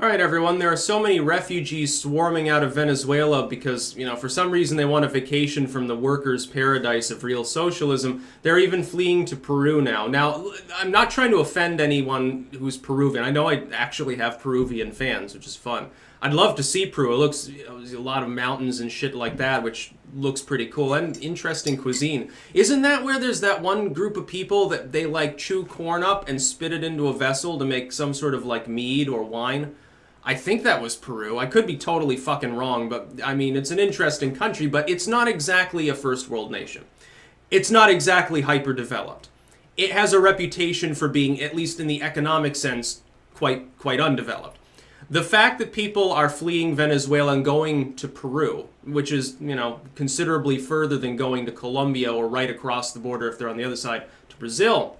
All right, everyone. There are so many refugees swarming out of Venezuela because, for some reason they want a vacation from the workers' paradise of real socialism. They're even fleeing to Peru now. Now, I'm not trying to offend anyone who's Peruvian. I know I actually have Peruvian fans, which is fun. I'd love to see Peru. It looks, there's a lot of mountains and shit like that, which looks pretty cool and interesting cuisine. Isn't that where there's that one group of people that they like chew corn up and spit it into a vessel to make some sort of like mead or wine? I think that was Peru. I could be totally fucking wrong, but I mean, it's an interesting country, but it's not exactly a first world nation. It's not exactly hyper-developed. It has a reputation for being, at least in the economic sense, quite undeveloped. The fact that people are fleeing Venezuela and going to Peru, which is, considerably further than going to Colombia or right across the border if they're on the other side to Brazil,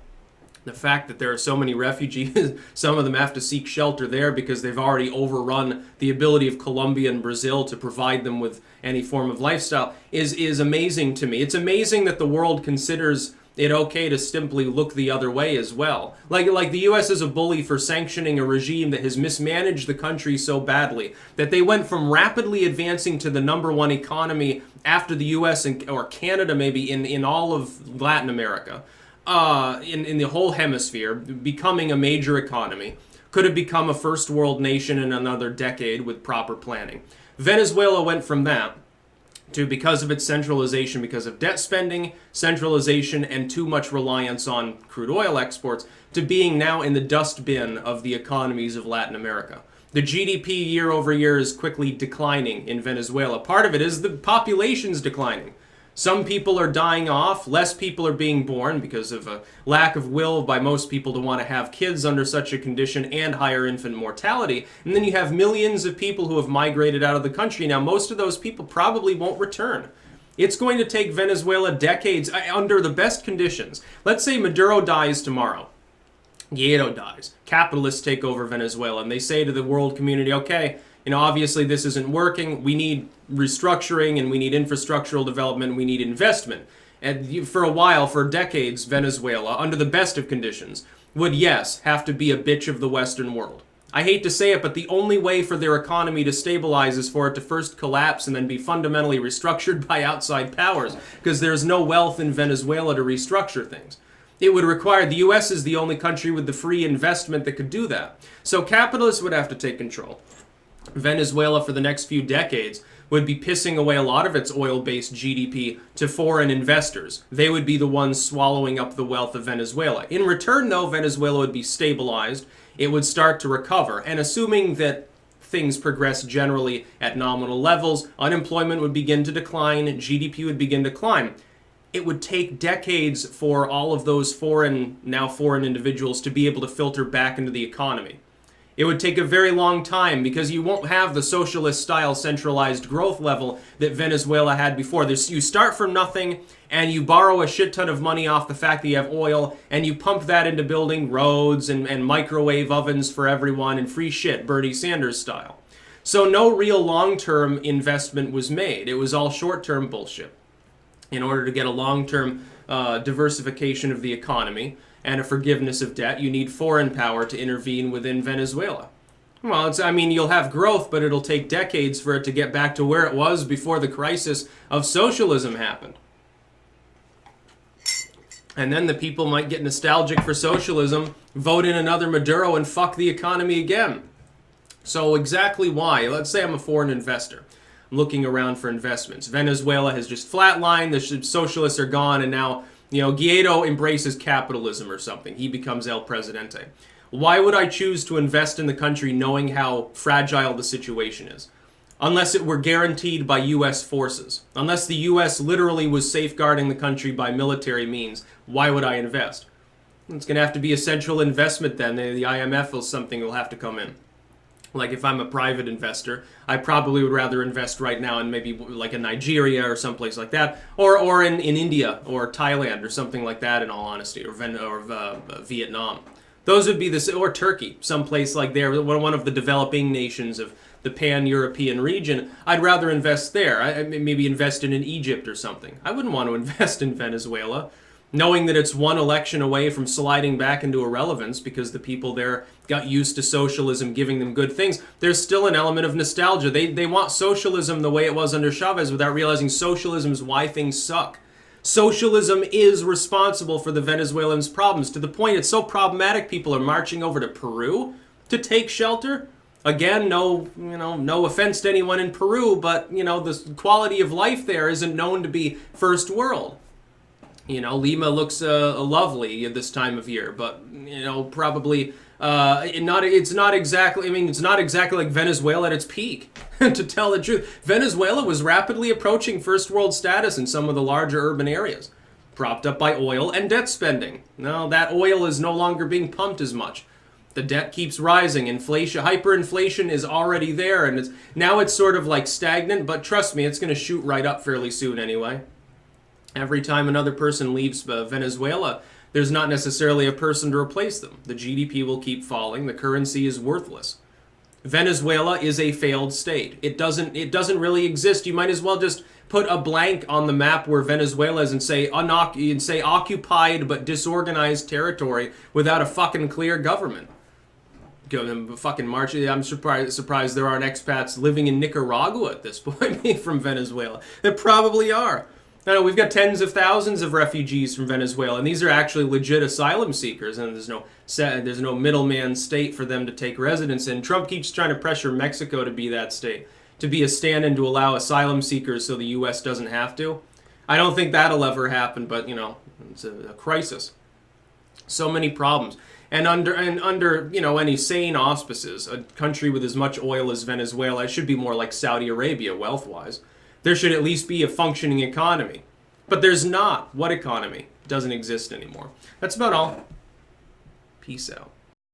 the fact that there are so many refugees, some of them have to seek shelter there because they've already overrun the ability of Colombia and Brazil to provide them with any form of lifestyle, is amazing to me. It's amazing that the world considers it okay to simply look the other way as well. Like the U.S. is a bully for sanctioning a regime that has mismanaged the country so badly that they went from rapidly advancing to the number one economy after the U.S. or Canada maybe in all of Latin America. In the whole hemisphere, becoming a major economy, could have become a first world nation in another decade with proper planning. Venezuela went from that to, because of its centralization, because of debt spending, centralization, and too much reliance on crude oil exports, to being now in the dust bin of the economies of Latin America. The GDP year over year is quickly declining in Venezuela. Part of it is the population's declining. Some people are dying off, less people are being born because of a lack of will by most people to want to have kids under such a condition and higher infant mortality. And then you have millions of people who have migrated out of the country. Now, most of those people probably won't return. It's going to take Venezuela decades under the best conditions. Let's say Maduro dies tomorrow. Guaido dies. Capitalists take over Venezuela and they say to the world community, okay, obviously this isn't working. We need restructuring and we need infrastructural development. We need investment. And for a while, for decades, Venezuela, under the best of conditions, would, yes, have to be a bitch of the Western world. I hate to say it, but the only way for their economy to stabilize is for it to first collapse and then be fundamentally restructured by outside powers, because there's no wealth in Venezuela to restructure things. It would require, the U.S. is the only country with the free investment that could do that. So capitalists would have to take control. Venezuela, for the next few decades, would be pissing away a lot of its oil-based GDP to foreign investors. They would be the ones swallowing up the wealth of Venezuela. In return, though, Venezuela would be stabilized. It would start to recover. And assuming that things progress generally at nominal levels, unemployment would begin to decline, GDP would begin to climb. It would take decades for all of those foreign individuals to be able to filter back into the economy. It would take a very long time because you won't have the socialist-style centralized growth level that Venezuela had before. You start from nothing and you borrow a shit ton of money off the fact that you have oil and you pump that into building roads and microwave ovens for everyone and free shit, Bernie Sanders style. So no real long-term investment was made. It was all short-term bullshit. In order to get a long-term diversification of the economy and a forgiveness of debt, you need foreign power to intervene within Venezuela. Well, you'll have growth, but it'll take decades for it to get back to where it was before the crisis of socialism happened. And then the people might get nostalgic for socialism, vote in another Maduro, and fuck the economy again. So exactly why? Let's say I'm a foreign investor. I'm looking around for investments. Venezuela has just flatlined, the socialists are gone, and now Guaido embraces capitalism or something. He becomes El Presidente. Why would I choose to invest in the country knowing how fragile the situation is? Unless it were guaranteed by U.S. forces. Unless the U.S. literally was safeguarding the country by military means, why would I invest? It's going to have to be a central investment then. The IMF or something will have to come in. Like if I'm a private investor, I probably would rather invest right now in maybe like a Nigeria or someplace like that, or in India or Thailand or something like that. In all honesty, or Vietnam, those would be or Turkey, someplace like there, one of the developing nations of the pan-European region. I'd rather invest there. I maybe invest in Egypt or something. I wouldn't want to invest in Venezuela. knowing that it's one election away from sliding back into irrelevance because the people there got used to socialism giving them good things. There's still an element of nostalgia. They want socialism the way it was under Chavez without realizing socialism is why things suck. Socialism is responsible for the Venezuelans' problems, to the point it's so problematic people are marching over to Peru to take shelter. Again, no offense to anyone in Peru, but the quality of life there isn't known to be first world. Lima looks lovely at this time of year, but probably it's not exactly. I mean, it's not exactly like Venezuela at its peak. To tell the truth, Venezuela was rapidly approaching first world status in some of the larger urban areas, propped up by oil and debt spending. Now that oil is no longer being pumped as much. The debt keeps rising. Inflation, hyperinflation is already there, and it's sort of like stagnant. But trust me, it's going to shoot right up fairly soon anyway. Every time another person leaves Venezuela, there's not necessarily a person to replace them. The GDP will keep falling. The currency is worthless. Venezuela is a failed state. It doesn't really exist. You might as well just put a blank on the map where Venezuela is and say occupied but disorganized territory without a fucking clear government. Fucking March. I'm surprised there aren't expats living in Nicaragua at this point from Venezuela. There probably are. I know we've got tens of thousands of refugees from Venezuela, and these are actually legit asylum seekers, and there's no middleman state for them to take residence in. Trump keeps trying to pressure Mexico to be that state, to be a stand-in to allow asylum seekers so the U.S. doesn't have to. I don't think that'll ever happen, but it's a crisis. So many problems. And under any sane auspices, a country with as much oil as Venezuela, it should be more like Saudi Arabia wealth-wise. There should at least be a functioning economy. But there's not. What economy? It doesn't exist anymore. That's about all. Peace out.